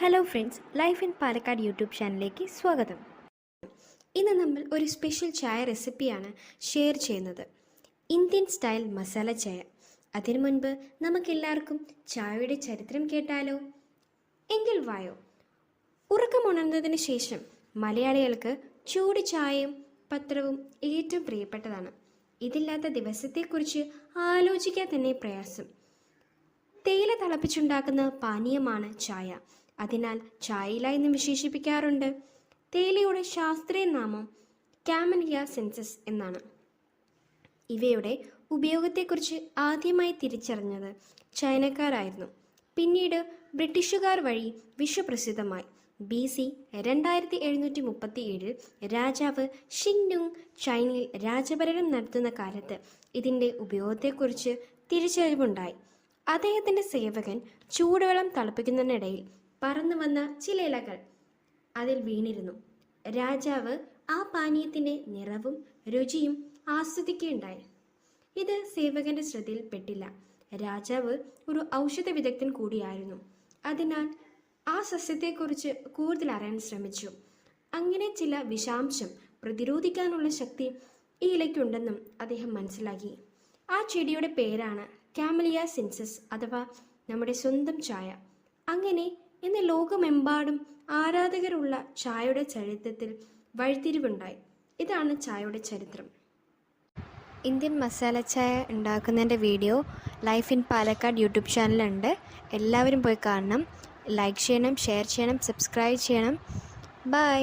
Hello friends, life in Palakkad YouTube ചാനലിലേക്ക് സ്വാഗതം. ഇന്ന് നമ്മൾ ഒരു സ്പെഷ്യൽ ചായ റെസിപ്പിയാണ് ഷെയർ ചെയ്യുന്നത്. ഇന്ത്യൻ സ്റ്റൈൽ മസാല ചായ. അതിനു മുൻപ് നമുക്കെല്ലാവർക്കും ചായയുടെ ചരിത്രം കേട്ടാലോ? എങ്കിൽ വായോ. ഉറക്കമുണർന്നതിന് ശേഷം മലയാളികൾക്ക് ചൂട് ചായയും പത്രവും ഏറ്റവും പ്രിയപ്പെട്ടതാണ്. ഇതില്ലാത്ത ദിവസത്തെക്കുറിച്ച് ആലോചിക്കാൻ തന്നെ പ്രയാസം. തേയില തിളപ്പിച്ചുണ്ടാക്കുന്ന പാനീയമാണ് ചായ. അതിനാൽ ചായയില എന്ന് വിശേഷിപ്പിക്കാറുണ്ട്. തേയിലയുടെ ശാസ്ത്രീയ നാമം കാമലിയ സിൻസിസ് എന്നാണ്. ഇവയുടെ ഉപയോഗത്തെക്കുറിച്ച് ആദ്യമായി തിരിച്ചറിഞ്ഞത് ചൈനക്കാരായിരുന്നു. പിന്നീട് ബ്രിട്ടീഷുകാർ വഴി വിശ്വപ്രസിദ്ധമായി. BC 2737 രാജാവ് ഷിങ്നുങ് ചൈനയിൽ രാജഭരണം നടത്തുന്ന കാലത്ത് ഇതിൻ്റെ ഉപയോഗത്തെക്കുറിച്ച് തിരിച്ചറിവുണ്ടായി. അദ്ദേഹത്തിൻ്റെ സേവകൻ ചൂടുവെള്ളം തിളപ്പിക്കുന്നതിനിടയിൽ പറന്നു വന്ന ചില ഇലകൾ അതിൽ വീണിരുന്നു. രാജാവ് ആ പാനീയത്തിൻ്റെ നിറവും രുചിയും ആസ്വദിക്കുകയുണ്ടായി. ഇത് സേവകന്റെ ശ്രദ്ധയിൽപ്പെട്ടില്ല. രാജാവ് ഒരു ഔഷധ വിദഗ്ധൻ കൂടിയായിരുന്നു. അതിനാൽ ആ സസ്യത്തെക്കുറിച്ച് കൂടുതൽ അറിയാൻ ശ്രമിച്ചു. അങ്ങനെ ചില വിഷാംശം പ്രതിരോധിക്കാനുള്ള ശക്തി ഈ ഇലയ്ക്കുണ്ടെന്നും അദ്ദേഹം മനസ്സിലാക്കി. ആ ചെടിയുടെ പേരാണ് കാമലിയ സിൻസിസ് അഥവാ നമ്മുടെ സ്വന്തം ചായ. അങ്ങനെ ഇന്ന് ലോകമെമ്പാടും ആരാധകരുള്ള ചായയുടെ ചരിത്രത്തിൽ വഴിത്തിരിവുണ്ടായി. ഇതാണ് ചായയുടെ ചരിത്രം. ഇന്ത്യൻ മസാല ചായ ഉണ്ടാക്കുന്നതിൻ്റെ video life in Palakkad YouTube ചാനലുണ്ട്. എല്ലാവരും പോയി കാണണം. ലൈക്ക് ചെയ്യണം, ഷെയർ ചെയ്യണം, സബ്സ്ക്രൈബ് ചെയ്യണം. ബൈ.